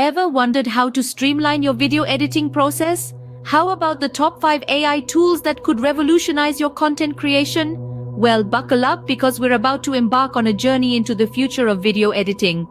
Ever wondered how to streamline your video editing process? How about the top 5 AI tools that could revolutionize your content creation? Well, buckle up because we're about to embark on a journey into the future of video editing.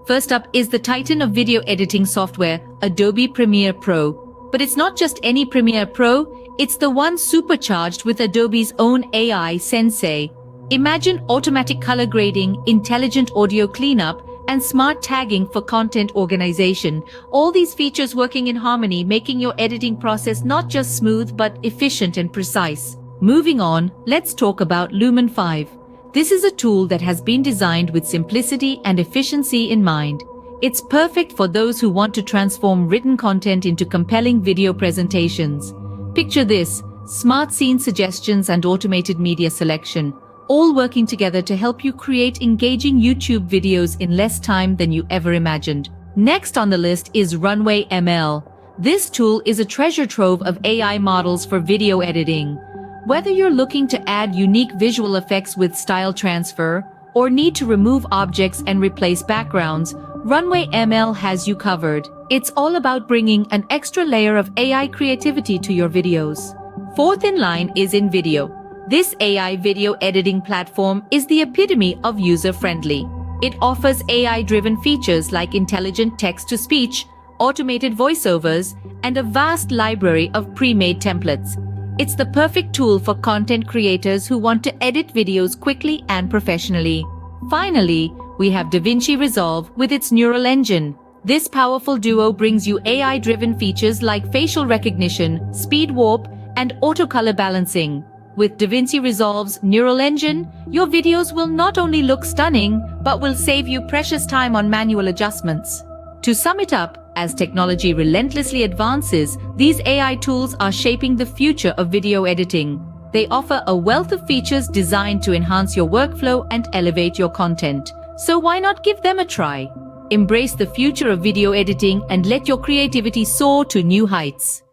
First up is the titan of video editing software, Adobe Premiere Pro. But it's not just any Premiere Pro, it's the one supercharged with Adobe's own AI Sensei. Imagine automatic color grading, intelligent audio cleanup, and smart tagging for content organization. All these features working in harmony, making your editing process not just smooth but efficient and precise. Moving on, let's talk about Lumen 5. This is a tool that has been designed with simplicity and efficiency in mind. It's perfect for those who want to transform written content into compelling video presentations. Picture this: smart scene suggestions and automated media selection, all working together to help you create engaging YouTube videos in less time than you ever imagined. Next on the list is Runway ML. This tool is a treasure trove of AI models for video editing. Whether you're looking to add unique visual effects with style transfer, or need to remove objects and replace backgrounds, Runway ML has you covered. It's all about bringing an extra layer of AI creativity to your videos. Fourth in line is InVideo. This AI video editing platform is the epitome of user-friendly. It offers AI-driven features like intelligent text-to-speech, automated voiceovers, and a vast library of pre-made templates. It's the perfect tool for content creators who want to edit videos quickly and professionally. Finally, we have DaVinci Resolve with its neural engine. This powerful duo brings you AI-driven features like facial recognition, speed warp, and auto-color balancing. With DaVinci Resolve's neural engine, your videos will not only look stunning, but will save you precious time on manual adjustments. To sum it up, as technology relentlessly advances, these AI tools are shaping the future of video editing. They offer a wealth of features designed to enhance your workflow and elevate your content. So why not give them a try? Embrace the future of video editing and let your creativity soar to new heights.